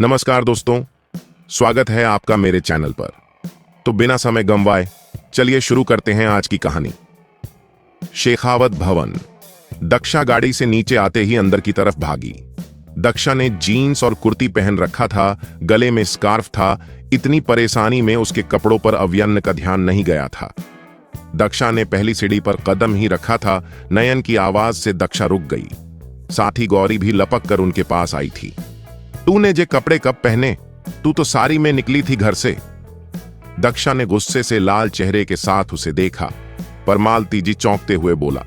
नमस्कार दोस्तों, स्वागत है आपका मेरे चैनल पर। तो बिना समय गंवाए चलिए शुरू करते हैं आज की कहानी। शेखावत भवन। दक्षा गाड़ी से नीचे आते ही अंदर की तरफ भागी। दक्षा ने जीन्स और कुर्ती पहन रखा था, गले में स्कार्फ था। इतनी परेशानी में उसके कपड़ों पर अव्यन्न का ध्यान नहीं गया था। दक्षा ने पहली सीढ़ी पर कदम ही रखा था, नयन की आवाज से दक्षा रुक गई। साथ ही गौरी भी लपक कर उनके पास आई थी। तूने जे कपड़े कब पहने? तू तो साड़ी में निकली थी घर से। दक्षा ने गुस्से से लाल चेहरे के साथ उसे देखा, पर मालती जी चौंकते हुए बोला,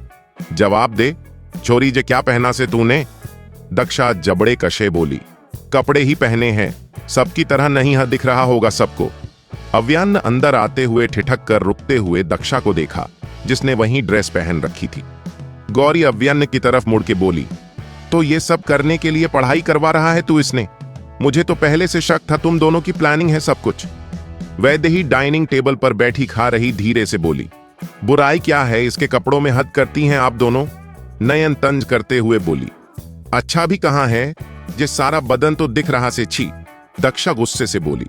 जवाब दे, छोरी जे क्या पहना से तूने? दक्षा जबड़े कशे बोली, कपड़े ही पहने हैं, सबकी तरह नहीं दिख रहा होगा सबको। अव्यन्न अंदर आते हुए ठिठक कर रुकते हुए दक्षा को देखा, जिसने वही ड्रेस पहन रखी थी। गौरी अव्यन्न की तरफ मुड़ के बोली, तो ये सब करने के लिए पढ़ाई करवा रहा है तू इसने? मुझे तो पहले से शक था तुम दोनों की प्लानिंग है सब कुछ। वैदेही डाइनिंग टेबल पर बैठी खा रही धीरे से बोली, बुराई क्या है, इसके कपड़ों में हद करती हैं आप दोनों। नयन तंज करते हुए बोली, अच्छा भी कहां है, जिस सारा बदन तो दिख रहा से छी। दक्षा गुस्से से बोली,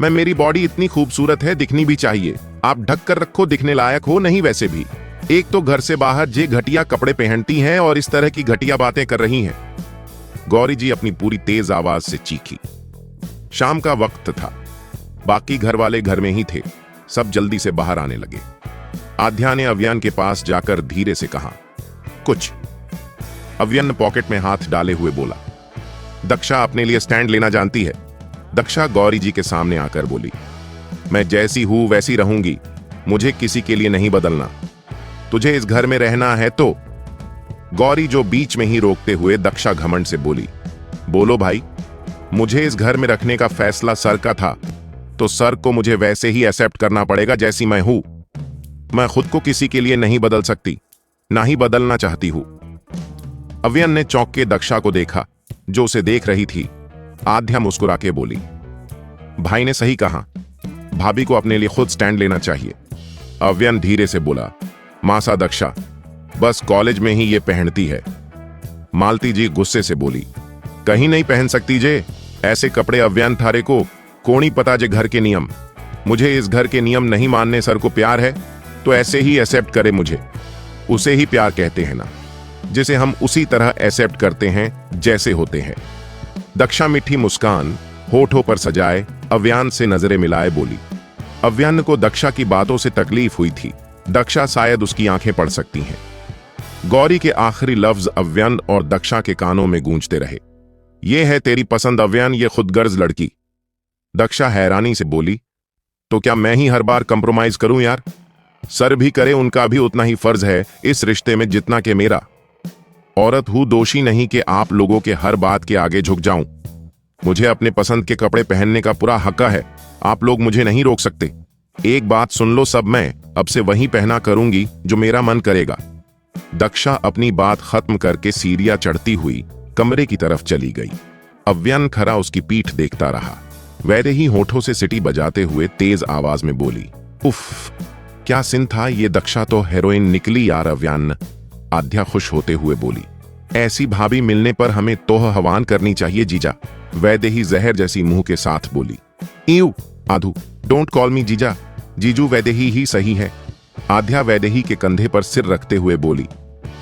मैं मेरी बॉडी इतनी खूबसूरत है, दिखनी भी चाहिए। आप ढक कर रखो, दिखने लायक हो नहीं वैसे भी। एक तो घर से बाहर जे घटिया कपड़े पहनती हैं और इस तरह की घटिया बातें कर रही हैं। गौरी जी अपनी पूरी तेज आवाज से चीखी। शाम का वक्त था, बाकी घर वाले घर में ही थे। सब जल्दी से बाहर आने लगे। आध्या ने अव्यन्न के पास जाकर धीरे से कहा, कुछ। अव्यन्न पॉकेट में हाथ डाले हुए बोला, दक्षा अपने लिए स्टैंड लेना जानती है। दक्षा गौरी जी के सामने आकर बोली, मैं जैसी हूं वैसी रहूंगी, मुझे किसी के लिए नहीं बदलना। तुझे इस घर में रहना है तो। गौरी जो बीच में ही रोकते हुए दक्षा घमंड से बोली, बोलो भाई, मुझे इस घर में रखने का फैसला सर का था, तो सर को मुझे वैसे ही एक्सेप्ट करना पड़ेगा जैसी मैं हूं। मैं खुद को किसी के लिए नहीं बदल सकती, ना ही बदलना चाहती हूं। अव्यन्न ने चौंक के दक्षा को देखा, जो उसे देख रही थी। आध्या मुस्कुरा के बोली, भाई ने सही कहा, भाभी को अपने लिए खुद स्टैंड लेना चाहिए। अव्यन्न धीरे से बोला, मासा दक्षा, बस कॉलेज में ही ये पहनती है। मालती जी गुस्से से बोली, कहीं नहीं पहन सकती जे, ऐसे कपड़े अव्यन्न थारे को कोणी पता जे घर के नियम। मुझे इस घर के नियम नहीं मानने सर को प्यार है तो ऐसे ही एक्सेप्ट करे मुझे। उसे ही प्यार कहते हैं ना, जिसे हम उसी तरह एक्सेप्ट करते हैं जैसे होते हैं। दक्षा मिठी मुस्कान होठों पर सजाए अव्यन्न से नजरें मिलाए बोली। अव्यन्न को दक्षा की बातों से तकलीफ हुई थी। दक्षा शायद उसकी आंखें पढ़ सकती हैं। गौरी के आखिरी लफ्ज अव्यन्न और दक्षा के कानों में गूंजते रहे, ये है तेरी पसंद अव्यन्न, ये खुदगर्ज लड़की। दक्षा हैरानी से बोली, तो क्या मैं ही हर बार कंप्रोमाइज करूं यार? सर भी करे उनका भी उतना ही फर्ज है इस रिश्ते में जितना कि मेरा। औरत हूं, दोषी नहीं कि आप लोगों के हर बात के आगे झुक जाऊं। मुझे अपने पसंद के कपड़े पहनने का पूरा हक है, आप लोग मुझे नहीं रोक सकते। एक बात सुन लो सब, मैं अब से वही पहना करूंगी जो मेरा मन करेगा। दक्षा अपनी बात खत्म करके सीढ़ियां चढ़ती हुई कमरे की तरफ चली गई। अव्यन्न खरा उसकी पीठ देखता रहा। वैदेही होठों से सीटी बजाते हुए तेज आवाज में बोली, उफ, क्या सीन था ये, दक्षा तो हीरोइन निकली यार। अव्यन्न। आध्या खुश होते हुए बोली, ऐसी भाभी मिलने पर हमें तोह हवान करनी चाहिए जीजा। वैदेही जहर जैसी मुंह के साथ बोली, ईऊ आधु, डोंट कॉल मी जीजा, जीजू वैदेही ही सही है। आध्या वैदेही के कंधे पर सिर रखते हुए बोली,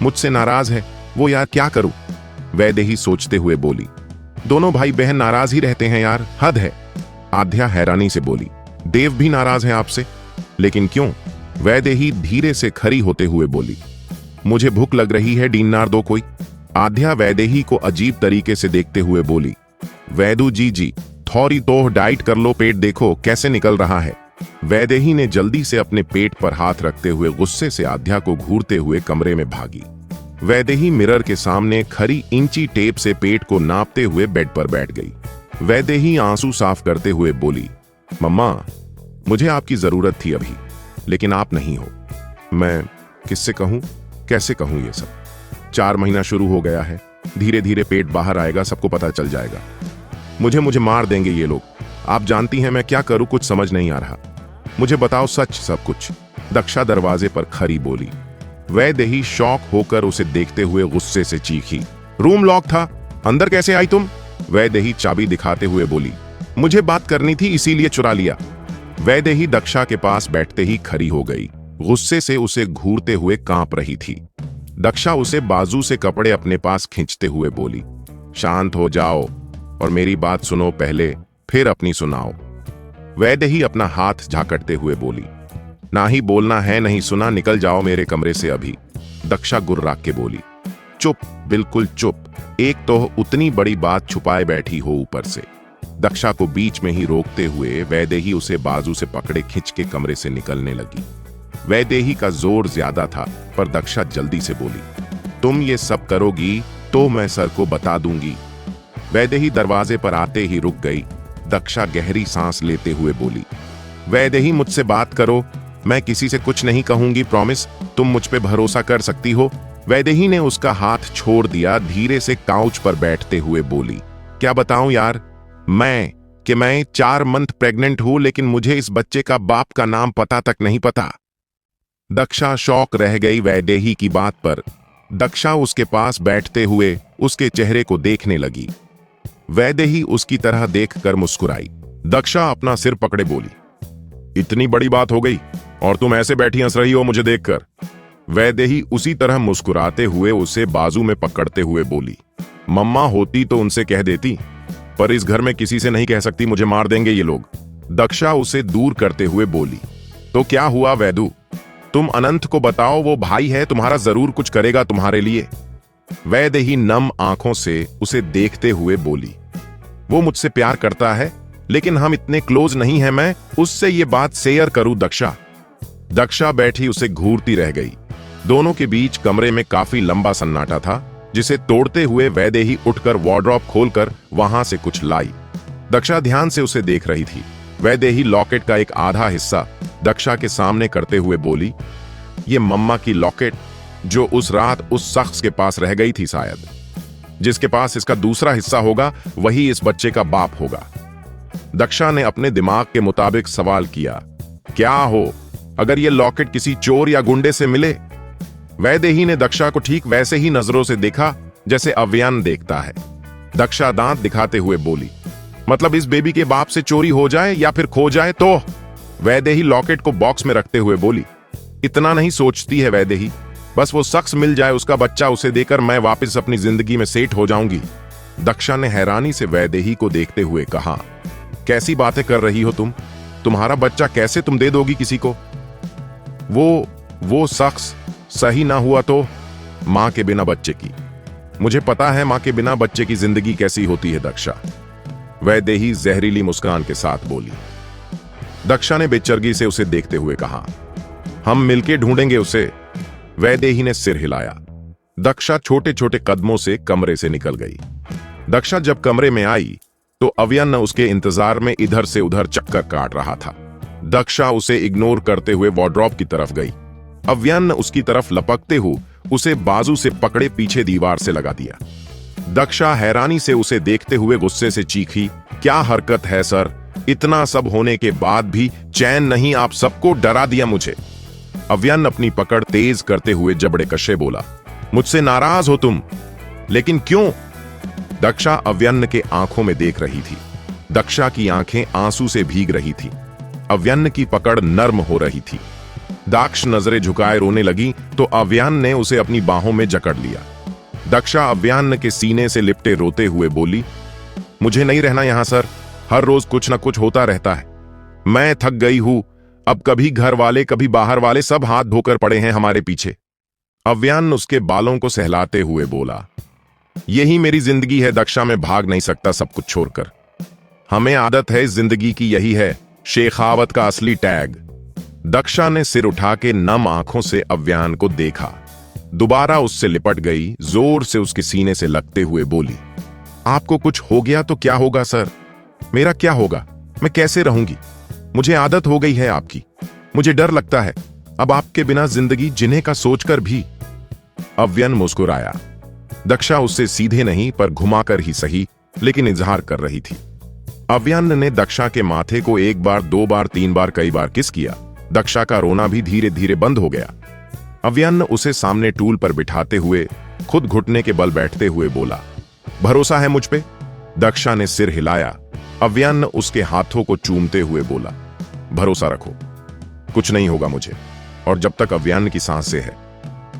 मुझसे नाराज है वो यार, क्या करूं? वैदेही सोचते हुए बोली, दोनों भाई बहन नाराज ही रहते हैं यार, हद है। आध्या हैरानी से बोली, देव भी नाराज है आपसे? लेकिन क्यों? वैदेही धीरे से खड़ी होते हुए बोली, मुझे भूख लग रही है, डिनर दो कोई। आध्या वैदेही को अजीब तरीके से देखते हुए बोली, वैदू जी थोड़ी तो डाइट कर लो, पेट देखो कैसे निकल रहा है। वैदेही ने जल्दी से अपने पेट पर हाथ रखते हुए गुस्से से आध्या को घूरते हुए कमरे में भागी। वैदेही मिरर के सामने खरी इंची टेप से पेट को नापते हुए बेड पर बैठ गई। वैदेही आंसू साफ करते हुए बोली, मम्मा, मुझे आपकी जरूरत थी अभी, लेकिन आप नहीं हो। मैं किससे कहूं, कैसे कहूं ये सब? 4 महीना शुरू हो गया है, धीरे धीरे पेट बाहर आएगा, सबको पता चल जाएगा। मुझे मार देंगे ये लोग। आप जानती हैं मैं क्या करूं, कुछ समझ नहीं आ रहा। मुझे बताओ सच सब कुछ। दक्षा दरवाजे पर खड़ी बोली। वैदेही शौक होकर उसे देखते हुए गुस्से से चीखी, रूम लॉक था, अंदर कैसे आई तुम? वैदेही चाबी दिखाते हुए बोली, मुझे बात करनी थी इसीलिए चुरा लिया। वैदेही दक्षा के पास बैठते ही खड़ी हो गई, गुस्से से उसे घूरते हुए कांप रही थी। दक्षा उसे बाजू से कपड़े अपने पास खींचते हुए बोली, शांत हो जाओ और मेरी बात सुनो पहले, फिर अपनी सुनाओ। वैदेही अपना हाथ झाकड़ते हुए बोली, ना ही बोलना है नहीं सुना, निकल जाओ मेरे कमरे से अभी। दक्षा गुर्रा के बोली, चुप, बिल्कुल चुप, एक तो उतनी बड़ी बात छुपाए बैठी हो ऊपर से। दक्षा को बीच में ही रोकते हुए वैदेही उसे बाजू से पकड़े खींच के कमरे से निकलने लगी। वैदेही का जोर ज्यादा था पर दक्षा जल्दी से बोली, तुम ये सब करोगी तो मैं सर को बता दूंगी। वैदेही दरवाजे पर आते ही रुक गई। दक्षा गहरी सांस लेते हुए बोली, वैदेही मुझसे बात करो, मैं किसी से कुछ नहीं कहूंगी, प्रॉमिस, तुम मुझ पे भरोसा कर सकती हो। वैदेही ने उसका हाथ छोड़ दिया, धीरे से काउच पर बैठते हुए बोली, क्या बताऊं यार, मैं 4 मंथ प्रेग्नेंट हूं, लेकिन मुझे इस बच्चे का बाप का नाम पता तक नहीं पता। दक्षा शौक रह गई वैदेही की बात पर। दक्षा उसके पास बैठते हुए उसके चेहरे को देखने लगी। वैदेही उसकी तरह देखकर मुस्कुराई। दक्षा अपना सिर पकड़े बोली, इतनी बड़ी बात हो गई और तुम ऐसे बैठी हंस रही हो मुझे देखकर। वैदेही उसी तरह मुस्कुराते हुए उसे बाजू में पकड़ते हुए बोली, मम्मा होती तो उनसे कह देती, पर इस घर में किसी से नहीं कह सकती, मुझे मार देंगे ये लोग। दक्षा उसे दूर करते हुए बोली, तो क्या हुआ वैदू, तुम अनंत को बताओ, वो भाई है तुम्हारा, जरूर कुछ करेगा तुम्हारे लिए। वैदेही नम आंखों से उसे देखते हुए बोली, वो मुझसे प्यार करता है, लेकिन हम इतने क्लोज नहीं हैं, मैं उससे ये बात शेयर करूं दक्षा। दक्षा बैठी उसे घूरती रह गई। दोनों के बीच कमरे में काफी लंबा सन्नाटा था, जिसे तोड़ते हुए वैदेही उठकर वार्डरोब खोलकर वहां से कुछ लाई। दक्षा ध्यान से उसे देख रही थी। वैदेही लॉकेट का एक आधा हिस्सा दक्षा के सामने करते हुए बोली, ये मम्मा की लॉकेट जो उस रात उस शख्स के पास रह गई थी, शायद जिसके पास इसका दूसरा हिस्सा होगा वही इस बच्चे का बाप होगा। दक्षा ने अपने दिमाग के मुताबिक सवाल किया, क्या हो अगर ये लॉकेट किसी चोर या गुंडे से मिले? वैदेही ने दक्षा को ठीक वैसे ही नजरों से देखा जैसे अव्यान देखता है। दक्षा दांत दिखाते हुए बोली, मतलब इस बेबी के बाप से चोरी हो जाए या फिर खो जाए तो? वैदेही लॉकेट को बॉक्स में रखते हुए बोली, इतना नहीं सोचती है वैदेही, बस वो शख्स मिल जाए, उसका बच्चा, उसे देकर मैं वापस अपनी जिंदगी में सेट हो जाऊंगी। दक्षा ने हैरानी से वैदेही को देखते हुए कहा, कैसी बातें कर रही हो तुम? तुम्हारा बच्चा कैसे तुम दे दोगी किसी को? वो शख्स सही ना हुआ तो? मां के बिना बच्चे की, मुझे पता है मां के बिना बच्चे की जिंदगी कैसी होती है दक्षा। वैदेही जहरीली मुस्कान के साथ बोली। दक्षा ने बेचर्गी से उसे देखते हुए कहा, हम मिलके ढूंढेंगे उसे। वैदेही ने सिर हिलाया। दक्षा छोटे छोटे कदमों से कमरे से निकल गई। दक्षा जब कमरे में आई तो अव्यन उसके इंतजार में इधर से उधर चक्कर काट रहा था। दक्षा उसे इग्नोर करते हुए वार्डरोब की तरफ गई। अव्यन उसकी तरफ लपकते हुए उसे बाजू से पकड़े पीछे दीवार से लगा दिया। दक्षा हैरानी से उसे देखते हुए गुस्से से चीखी, क्या हरकत है सर, इतना सब होने के बाद भी चैन नहीं, आप सबको डरा दिया मुझे। अव्यन अपनी पकड़ तेज करते हुए जबड़े कशे बोला, मुझसे नाराज हो तुम, लेकिन क्यों? दक्षा अव्यन के आंखों में देख रही थी। दक्षा की आंखें आंसू से भीग रही थी। अव्यन की पकड़ नर्म हो रही थी। दाक्ष नजरें झुकाए रोने लगी तो अव्यन ने उसे अपनी बाहों में जकड़ लिया। दक्षा अव्यन के सीने से लिपटे रोते हुए बोली, मुझे नहीं रहना यहां सर, हर रोज कुछ ना कुछ होता रहता है, मैं थक गई हूं, अब कभी घर वाले कभी बाहर वाले सब हाथ धोकर पड़े हैं हमारे पीछे। अव्यन उसके बालों को सहलाते हुए बोला, यही मेरी जिंदगी है दक्षा, मैं भाग नहीं सकता सब कुछ छोड़कर, हमें आदत है इस जिंदगी की, यही है शेखावत का असली टैग। दक्षा ने सिर उठा के नम आंखों से अव्यन को देखा, दोबारा उससे लिपट गई, जोर से उसके सीने से लगते हुए बोली, आपको कुछ हो गया तो क्या होगा सर? मेरा क्या होगा? मैं कैसे रहूंगी? मुझे आदत हो गई है आपकी, मुझे डर लगता है अब आपके बिना जिंदगी जीने का सोचकर भी। अव्यन मुस्कुराया। दक्षा उससे सीधे नहीं पर घुमाकर ही सही, लेकिन इजहार कर रही थी। अव्यन ने दक्षा के माथे को 1 बार 2 बार 3 बार कई बार किस किया। दक्षा का रोना भी धीरे धीरे बंद हो गया। अव्यन उसे सामने टूल पर बिठाते हुए खुद घुटने के बल बैठते हुए बोला, भरोसा है मुझ पे? दक्षा ने सिर हिलाया। अव्यन उसके हाथों को चूमते हुए बोला, भरोसा रखो, कुछ नहीं होगा मुझे, और जब तक अव्यन की सांसें है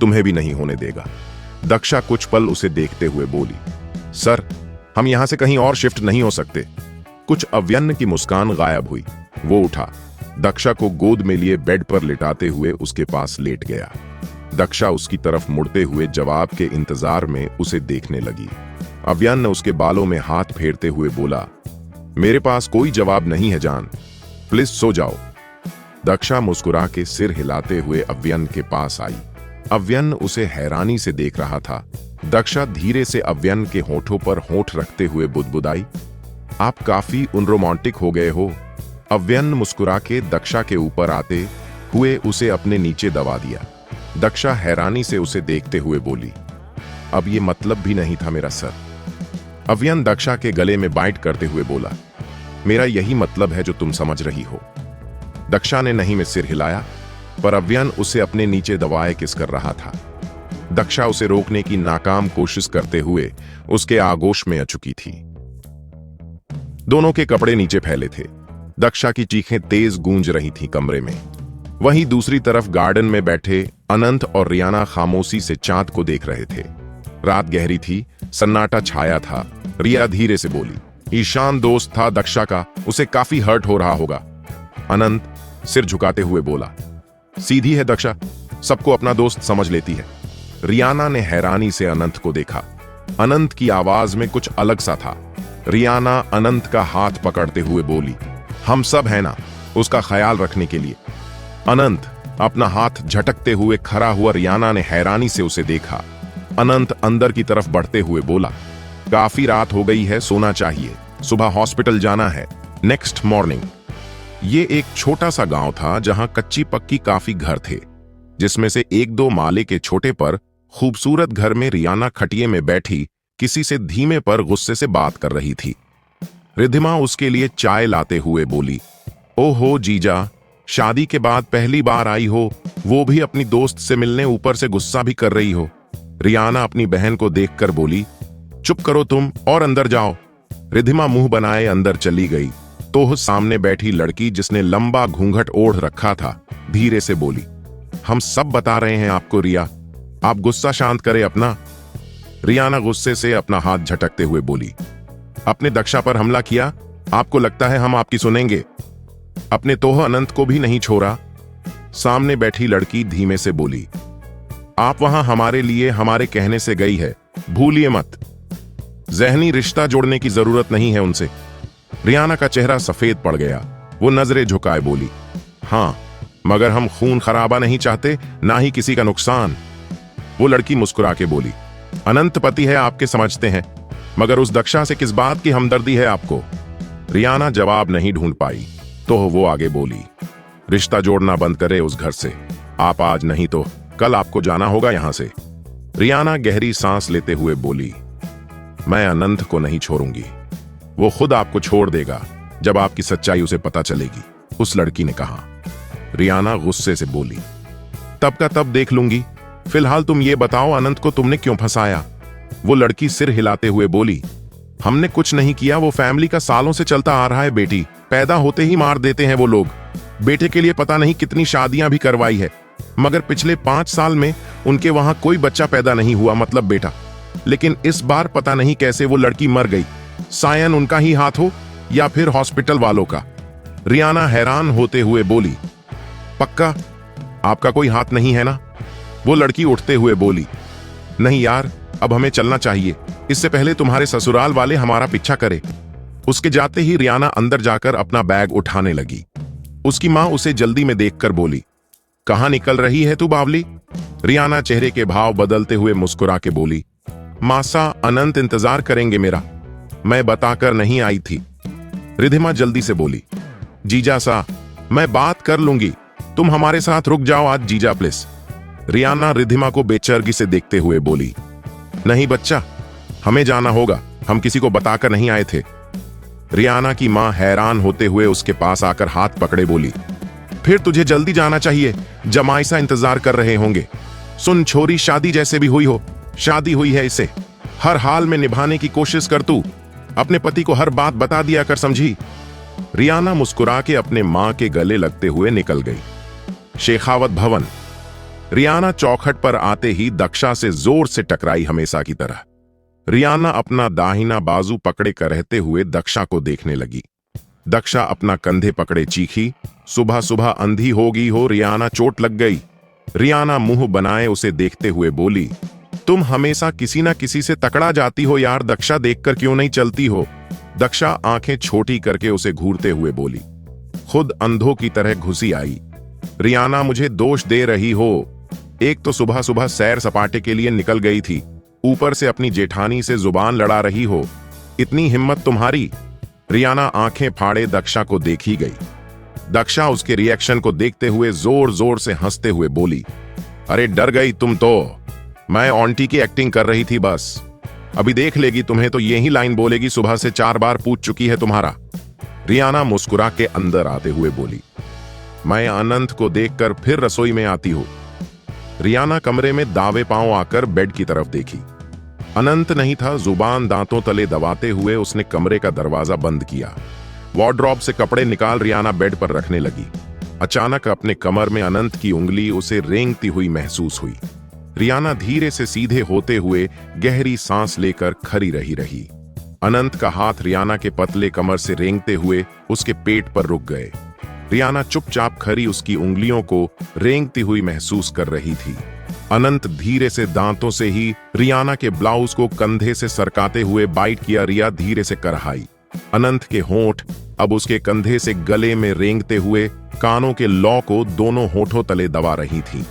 तुम्हें भी नहीं होने देगा। दक्षा कुछ पल उसे देखते हुए बोली, सर हम यहां से कहीं और शिफ्ट नहीं हो सकते। कुछ अव्यन की मुस्कान गायब हुई। वो उठा, दक्षा को गोद में लिए बेड पर लिटाते हुए उसके पास लेट गया। दक्षा उसकी तरफ मुड़ते हुए जवाब के इंतजार में उसे देखने लगी। अव्यन ने उसके बालों में हाथ फेरते हुए बोला, मेरे पास कोई जवाब नहीं है जान, प्लीज सो जाओ। दक्षा मुस्कुरा के सिर हिलाते हुए अव्यन के पास आई। अव्यन उसे हैरानी से देख रहा था। दक्षा धीरे से अव्यन के होठों पर होठ रखते हुए बुदबुदाई, आप काफी उनरोमांटिक हो गए हो। अव्यन मुस्कुरा के दक्षा के ऊपर आते हुए उसे अपने नीचे दबा दिया। दक्षा हैरानी से उसे देखते हुए बोली, अब ये मतलब भी नहीं था मेरा सर। अव्यन दक्षा के गले में बाइट करते हुए बोला, मेरा यही मतलब है जो तुम समझ रही हो। दक्षा ने नहीं में सिर हिलाया, पर अव्यन उसे अपने नीचे दबाए किस कर रहा था। दक्षा उसे रोकने की नाकाम कोशिश करते हुए उसके आगोश में आ चुकी थी। दोनों के कपड़े नीचे फैले थे। दक्षा की चीखें तेज गूंज रही थीं कमरे में। वहीं दूसरी तरफ गार्डन में बैठे अनंत और रियाना खामोशी से चांद को देख रहे थे। रात गहरी थी, सन्नाटा छाया था। रिया धीरे से बोली, ईशान दोस्त था दक्षा का, उसे काफी हर्ट हो रहा होगा। अनंत सिर झुकाते हुए बोला, सीधी है दक्षा, सबको अपना दोस्त समझ लेती है। रियाना ने हैरानी से अनंत को देखा। अनंत की आवाज में कुछ अलग सा था। रियाना अनंत का हाथ पकड़ते हुए बोली, हम सब हैं ना उसका ख्याल रखने के लिए। अनंत अपना हाथ झटकते हुए खड़ा हुआ। रियाना ने हैरानी से उसे देखा। अनंत अंदर की तरफ बढ़ते हुए बोला, काफी रात हो गई है, सोना चाहिए, सुबह हॉस्पिटल जाना है नेक्स्ट मॉर्निंग। ये एक छोटा सा गांव था जहां कच्ची पक्की काफी घर थे, जिसमें से एक दो माले के छोटे पर खूबसूरत घर में रियाना खटिये में बैठी किसी से धीमे पर गुस्से से बात कर रही थी। रिद्धिमा उसके लिए चाय लाते हुए बोली, ओहो जीजा, शादी के बाद पहली बार आई हो, वो भी अपनी दोस्त से मिलने, ऊपर से गुस्सा भी कर रही हो। रियाना अपनी बहन को देखकर बोली, चुप करो तुम और अंदर जाओ। रिद्धिमा मुंह बनाए अंदर चली गई तो सामने बैठी लड़की, जिसने लंबा घूंघट ओढ़ रखा था, धीरे से बोली, हम सब बता रहे हैं आपको रिया, आप गुस्सा शांत करें अपना। रियाना गुस्से से अपना हाथ झटकते हुए बोली, अपने दक्षा पर हमला किया, आपको लगता है हम आपकी सुनेंगे? अपने तोह अनंत को भी नहीं छोड़ा। सामने बैठी लड़की धीमे से बोली, आप वहां हमारे लिए हमारे कहने से गई है, भूलिए मत। जहनी रिश्ता जोड़ने की जरूरत नहीं है उनसे। रियाना का चेहरा सफेद पड़ गया। वो नजरें झुकाए बोली, हां, मगर हम खून खराबा नहीं चाहते, ना ही किसी का नुकसान। वो लड़की मुस्कुरा के बोली, अनंत पति है आपके, समझते हैं, मगर उस दक्षा से किस बात की हमदर्दी है आपको? रियाना जवाब नहीं ढूंढ पाई तो वो आगे बोली, रिश्ता जोड़ना बंद करे उस घर से। आप आज नहीं तो कल आपको जाना होगा यहां से। रियाना गहरी सांस लेते हुए बोली, मैं अनंत को नहीं छोड़ूंगी, वो खुद आपको छोड़ देगा जब आपकी सच्चाई उसे पता चलेगी, उस लड़की ने कहा। रियाना गुस्से से बोली, तब का तब देख लूंगी, फिलहाल तुम ये बताओ अनंत को तुमने क्यों फंसाया? वो लड़की सिर हिलाते हुए बोली, हमने कुछ नहीं किया, वो फैमिली का सालों से चलता आ रहा है बेटी, पैदा होते ही मार देते हैं वो लोग। बेटे के लिए पता नहीं कितनी शादियां भी करवाई है, मगर पिछले 5 साल में उनके वहां कोई बच्चा पैदा नहीं हुआ, मतलब बेटा। लेकिन इस बार पता नहीं कैसे वो लड़की मर गई, सायन उनका ही हाथ हो या फिर हॉस्पिटल वालों का। रियाना हैरान होते हुए बोली, पक्का आपका कोई हाथ नहीं है ना? वो लड़की उठते हुए बोली, नहीं यार, अब हमें चलना चाहिए, इससे पहले तुम्हारे ससुराल वाले हमारा पीछा करे। उसके जाते ही रियाना अंदर जाकर अपना बैग उठाने लगी। उसकी मां उसे जल्दी में देखकर बोली, कहां निकल रही है तू बावली? रियाना चेहरे के भाव बदलते हुए मुस्कुरा के बोली, मासा अनंत इंतजार करेंगे मेरा, मैं बताकर नहीं आई थी। रिद्धिमा जल्दी से बोली, जीजा सा, मैं बात कर लूंगी, तुम हमारे साथ रुक जाओ आज जीजा प्लीज। रियाना रिद्धिमा को बेचैनी से देखते हुए बोली, नहीं बच्चा, हमें जाना होगा, हम किसी को बताकर नहीं आए थे। रियाना की मां हैरान होते हुए उसके पास आकर हाथ पकड़े बोली, फिर तुझे जल्दी जाना चाहिए, जमाई सा इंतजार कर रहे होंगे। सुन छोरी, शादी जैसे भी हुई हो, शादी हुई है, इसे हर हाल में निभाने की कोशिश कर तू। अपने पति को हर बात बता दिया कर, समझी? रियाना मुस्कुरा के अपने मां के गले लगते हुए निकल गई। शेखावत भवन। रियाना चौखट पर आते ही दक्षा से जोर से टकराई हमेशा की तरह। रियाना अपना दाहिना बाजू पकड़े कर रहते हुए दक्षा को देखने लगी। दक्षा अपना कंधे पकड़े चीखी, सुबह सुबह अंधी होगी हो, रियाना चोट लग गई। रियाना मुंह बनाए उसे देखते हुए बोली, तुम हमेशा किसी ना किसी से तकड़ा जाती हो यार, दक्षा देखकर क्यों नहीं चलती हो? दक्षा आंखें छोटी करके उसे घूरते हुए बोली। खुद अंधों की तरह घुसी आई। रियाना मुझे दोष दे रही हो। एक तो सुबह सुबह सैर सपाटे के लिए निकल गई थी, ऊपर से अपनी जेठानी से जुबान लड़ा रही हो। इतनी हिम्मत तुम्हारी? रियाना आंखें फाड़े दक्षा को देखी गई। दक्षा उसके रिएक्शन को देखते हुए जोर जोर से हंसते हुए बोली, अरे डर गई तुम तो, मैं ऑन्टी की एक्टिंग कर रही थी बस। अभी देख लेगी तुम्हें तो यही लाइन बोलेगी, सुबह से 4 बार पूछ चुकी है तुम्हारा। रियाना मुस्कुरा के अंदर आते हुए बोली, मैं अनंत को देखकर फिर रसोई में आती हूं। रियाना कमरे में दावे पांव आकर बेड की तरफ देखी। अनंत नहीं था। जुबान दांतों तले दबाते हुए उसने कमरे का दरवाजा बंद किया। वार्डरोब से कपड़े निकाल रियाना बेड पर रखने लगी। अचानक अपने कमर में अनंत की उंगली उसे रेंगती हुई महसूस हुई। रियाना धीरे से सीधे होते हुए गहरी सांस लेकर खड़ी रही। अनंत का हाथ रियाना के पतले कमर से रेंगते हुए उसके पेट पर रुक गए। रियाना चुपचाप खड़ी उसकी उंगलियों को रेंगती हुई महसूस कर रही थी। अनंत धीरे से दांतों से ही रियाना के ब्लाउज को कंधे से सरकाते हुए बाइट किया। रिया धीरे से करहाई। अनंत के होंठ अब उसके कंधे से गले में रेंगते हुए कानों के लौ को दोनों होठों तले दबा रही थी।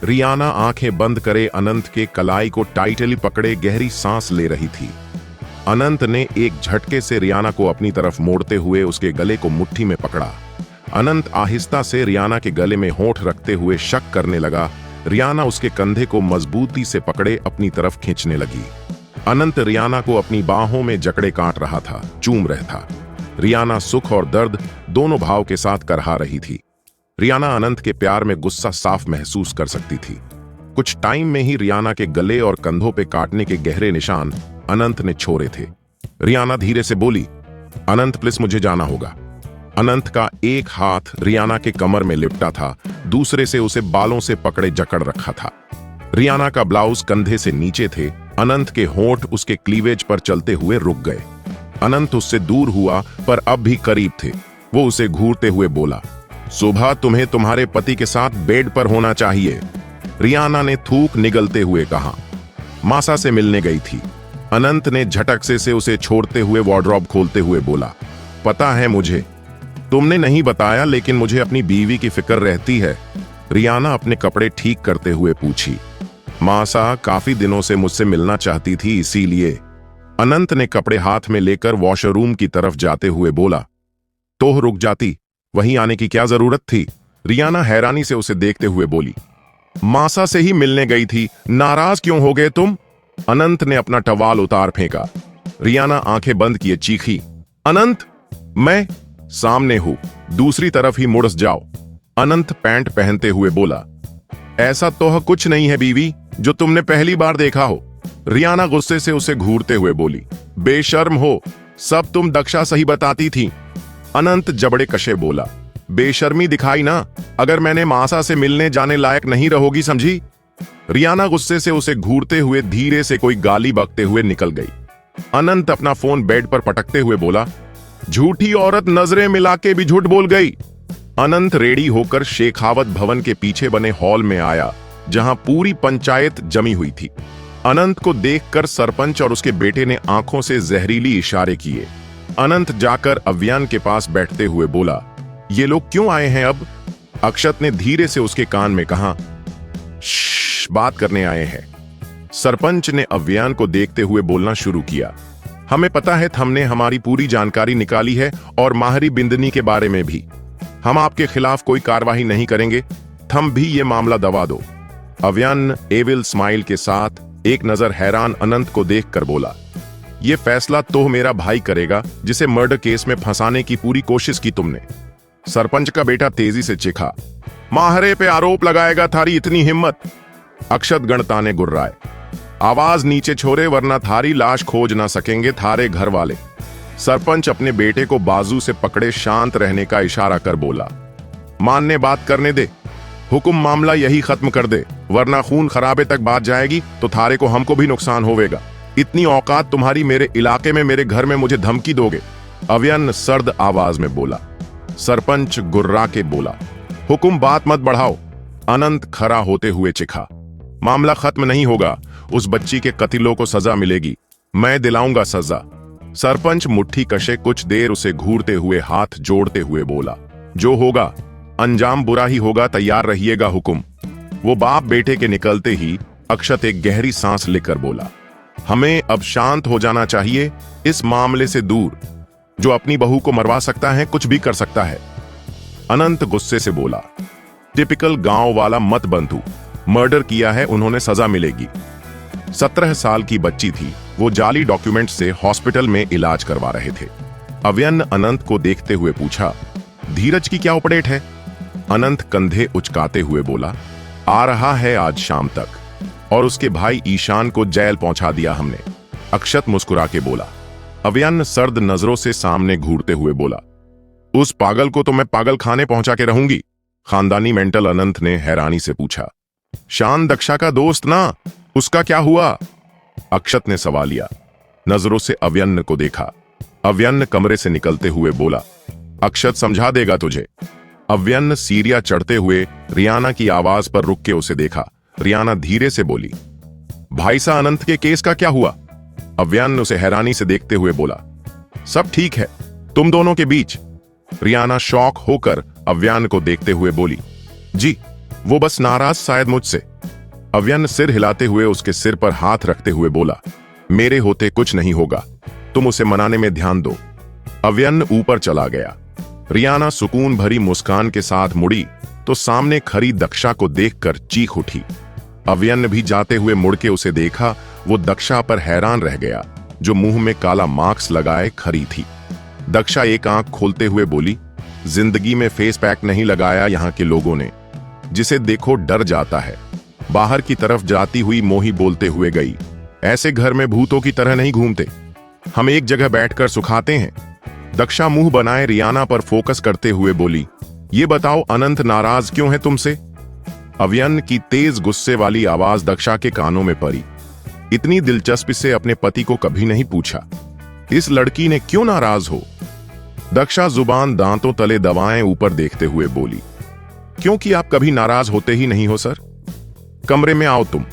रियाना आंखें बंद करे अनंत के कलाई को टाइटली पकड़े गहरी सांस ले रही थी। अनंत ने एक झटके से रियाना को अपनी तरफ मोड़ते हुए उसके गले को मुट्ठी में पकड़ा। अनंत आहिस्ता से रियाना के गले में होंठ रखते हुए शक करने लगा। रियाना उसके कंधे को मजबूती से पकड़े अपनी तरफ खींचने लगी। अनंत रियाना को अपनी बाहों में जकड़े काट रहा था, चूम रहा था। रियाना सुख और दर्द दोनों भाव के साथ करहा रही थी। रियाना अनंत के प्यार में गुस्सा साफ महसूस कर सकती थी। कुछ टाइम में ही रियाना के गले और कंधों पे काटने के गहरे निशान अनंत ने छोड़े थे। रियाना धीरे से बोली, अनंत प्लीज मुझे जाना होगा। अनंत का एक हाथ रियाना के कमर में लिपटा था, दूसरे से उसे बालों से पकड़े जकड़ रखा था। रियाना का ब्लाउज कंधे से नीचे थे। अनंत के होंठ उसके क्लीवेज पर चलते हुए रुक गए। अनंत उससे दूर हुआ पर अब भी करीब थे। वो उसे घूरते हुए बोला, सुबह तुम्हें तुम्हारे पति के साथ बेड पर होना चाहिए। रियाना ने थूक निगलते हुए कहा, मासा से मिलने गई थी। अनंत ने झटक से उसे छोड़ते हुए वार्डरोब खोलते हुए बोला, पता है मुझे, तुमने नहीं बताया लेकिन मुझे अपनी बीवी की फिक्र रहती है। रियाना अपने कपड़े ठीक करते हुए पूछी, मासा काफी दिनों से मुझसे मिलना चाहती थी इसीलिए। अनंत ने कपड़े हाथ में लेकर वॉशरूम की तरफ जाते हुए बोला, तो रुक जाती, वहीं आने की क्या जरूरत थी? रियाना हैरानी से उसे देखते हुए बोली, मासा से ही मिलने गई थी, नाराज क्यों हो गए तुम? अनंत ने अपना टवाल उतार फेंका। रियाना आंखें बंद किए चीखी, अनंत मैं सामने हूं, दूसरी तरफ ही मुड़ जाओ। अनंत पैंट पहनते हुए बोला, ऐसा तो कुछ नहीं है बीवी जो तुमने पहली बार देखा हो। रियाना गुस्से से उसे घूरते हुए बोली, बेशर्म हो, सब तुम दक्षा सही बताती थी। अनंत जबड़े कशे बोला, बेशर्मी दिखाई ना, अगर मैंने मासा से मिलने जाने लायक नहीं रहोगी, समझी? रियाना गुस्से से उसे घूरते हुए धीरे से कोई गाली बकते हुए निकल गई। अनंत अपना फोन बेड पर पटकते हुए बोला, झूठी औरत नजरें मिला के भी झूठ बोल गई। अनंत रेडी होकर शेखावत भवन के पीछे बने हॉल में आया, जहां पूरी पंचायत जमी हुई थी। अनंत को देखकर सरपंच और उसके बेटे ने आंखों से जहरीली इशारे किए। अनंत जाकर अव्यान के पास बैठते हुए बोला, ये लोग क्यों आए हैं अब? अक्षत ने धीरे से उसके कान में कहा, श्श, बात करने आए हैं। सरपंच ने अव्यान को देखते हुए बोलना शुरू किया, हमें पता है हमने हमारी पूरी जानकारी निकाली है और माहरी बिंदनी के बारे में भी। हम आपके खिलाफ कोई कार्रवाई नहीं करेंगे, थम भी ये मामला दबा दो। अव्यान एविल स्माइल के साथ एक नजर हैरान अनंत को देखकर बोला, ये फैसला तो मेरा भाई करेगा जिसे मर्डर केस में फंसाने की पूरी कोशिश की तुमने। सरपंच का बेटा तेजी से चिखा, माहरे पे आरोप लगाएगा, थारी इतनी हिम्मत? अक्षत गणताने गुर्राए, आवाज नीचे छोड़े वरना थारी लाश खोज ना सकेंगे थारे घर वाले। सरपंच अपने बेटे को बाजू से पकड़े शांत रहने का इशारा कर बोला, मानने बात करने दे, हुकुम मामला यही खत्म कर दे, वरना खून खराबे तक बात जाएगी तो थारे को हमको भी नुकसान होवेगा। इतनी औकात तुम्हारी मेरे इलाके में, मेरे घर में मुझे धमकी दोगे? अव्यन सर्द आवाज में बोला। सरपंच गुर्रा के बोला, हुकुम बात मत बढ़ाओ। अनंत खड़ा होते हुए चिखा, मामला खत्म नहीं होगा, उस बच्ची के कतिलों को सजा मिलेगी, मैं दिलाऊंगा सजा। सरपंच मुट्ठी कशे कुछ देर उसे घूरते हुए हाथ जोड़ते हुए बोला, जो होगा अंजाम बुरा ही होगा, तैयार रहिएगा हुकुम। वो बाप बेटे के निकलते ही अक्षत एक गहरी सांस लेकर बोला, हमें अब शांत हो जाना चाहिए, इस मामले से दूर। जो अपनी बहू को मरवा सकता है कुछ भी कर सकता है। अनंत गुस्से से बोला, टिपिकल गांव वाला मत बंधु, मर्डर किया है, उन्होंने सजा मिलेगी। 17 साल की बच्ची थी, वो जाली डॉक्यूमेंट से हॉस्पिटल में इलाज करवा रहे थे। अव्यन अनंत को देखते हुए पूछा, धीरज की क्या अपडेट है? अनंत कंधे उचकाते हुए बोला, आ रहा है आज शाम तक, और उसके भाई ईशान को जेल पहुंचा दिया हमने। अक्षत मुस्कुरा के बोला। अव्यन सर्द नजरों से सामने घूरते हुए बोला, उस पागल को तो मैं पागल खाने पहुंचा के रहूंगी। खानदानी मेंटल अनंत ने हैरानी से पूछा, शान दक्षा का दोस्त ना, उसका क्या हुआ? अक्षत ने सवालिया नजरों से अव्यन को देखा। अव्यन कमरे से निकलते हुए बोला, अक्षत समझा देगा तुझे। अव्यन सीरिया चढ़ते हुए रियाना की आवाज पर रुक के उसे देखा। रियाना धीरे से बोली, भाई सा अनंत के केस का क्या हुआ? अव्यन उसे हैरानी से देखते हुए बोला, सब ठीक है, तुम दोनों के बीच। रियाना शॉक होकर अव्यन को देखते हुए बोली, जी, वो बस नाराज शायद मुझसे। अव्यन सिर हिलाते हुए उसके सिर पर हाथ रखते हुए बोला, मेरे होते कुछ नहीं होगा, तुम उसे मनाने में ध्यान दो। अव्यन ऊपर चला गया। रियाना सुकून भरी मुस्कान के साथ मुड़ी तो सामने खड़ी दक्षा को देखकर चीख उठी। अव्यन भी जाते हुए मुड़ के उसे देखा। वो दक्षा पर हैरान रह गया, जो मुंह में काला मास्क लगाए खड़ी थी। दक्षा एक आंख खोलते हुए बोली, जिंदगी में फेस पैक नहीं लगाया यहाँ के लोगों ने, जिसे देखो डर जाता है। बाहर की तरफ जाती हुई मोही बोलते हुए गई, ऐसे घर में भूतों की तरह नहीं घूमते, हम एक जगह बैठकर सुखाते हैं। दक्षा मुंह बनाए रियाना पर फोकस करते हुए बोली, ये बताओ अनंत नाराज क्यों है तुमसे? अव्यन की तेज गुस्से वाली आवाज दक्षा के कानों में पड़ी। इतनी दिलचस्पी से अपने पति को कभी नहीं पूछा, इस लड़की ने क्यों नाराज हो? दक्षा जुबान दांतों तले दबाएं ऊपर देखते हुए बोली, क्योंकि आप कभी नाराज होते ही नहीं हो सर। कमरे में आओ तुम,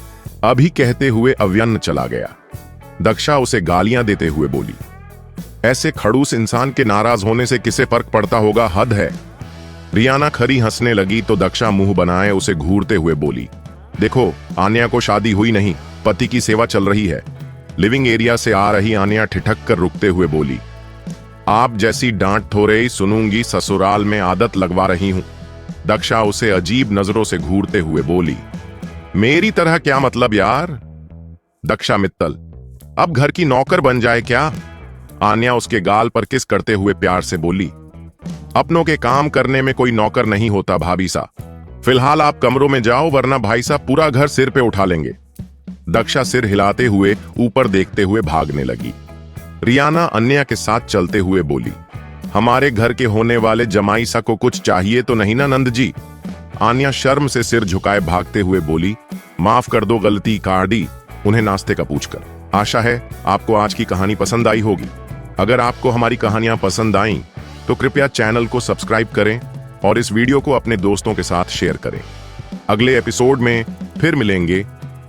अभी कहते हुए अव्यन चला गया। दक्षा उसे गालियां देते हुए बोली, ऐसे खड़ूस इंसान के नाराज होने से किसे फर्क पड़ता होगा, हद है। रियाना खरी हंसने लगी तो दक्षा मुंह बनाए उसे घूरते हुए बोली, देखो आन्या को शादी हुई नहीं, पति की सेवा चल रही है। लिविंग एरिया से आ रही आन्या ठिठक कर रुकते हुए बोली, आप जैसी डांट थोड़े सुनूंगी ससुराल में आदत लगवा रही हूं। दक्षा उसे अजीब नजरों से घूरते हुए बोली, मेरी तरह क्या मतलब यार? दक्षा मित्तल, अब घर की नौकर बन जाए क्या? आन्या उसके गाल पर किस करते हुए प्यार से बोली, अपनों के काम करने में कोई नौकर नहीं होता भाभी सा, फिलहाल आप कमरों में जाओ वरना भाई साहब पूरा घर सिर पे उठा लेंगे। दक्षा सिर हिलाते हुए ऊपर देखते हुए भागने लगी। रियाना अन्या के साथ चलते हुए बोली, हमारे घर के होने वाले जमाई सा को कुछ चाहिए तो नहीं ना नंद जी? आन्या शर्म से सिर झुकाए भागते हुए बोली, माफ कर दो गलती कर दी, उन्हें नाश्ते का पूछकर। आशा है आपको आज की कहानी पसंद आई होगी। अगर आपको हमारी कहानियां पसंद आईं तो कृपया चैनल को सब्सक्राइब करें और इस वीडियो को अपने दोस्तों के साथ शेयर करें। अगले एपिसोड में फिर मिलेंगे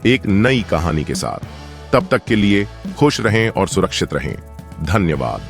एक नई कहानी के साथ। तब तक के लिए खुश रहें और सुरक्षित रहें। धन्यवाद।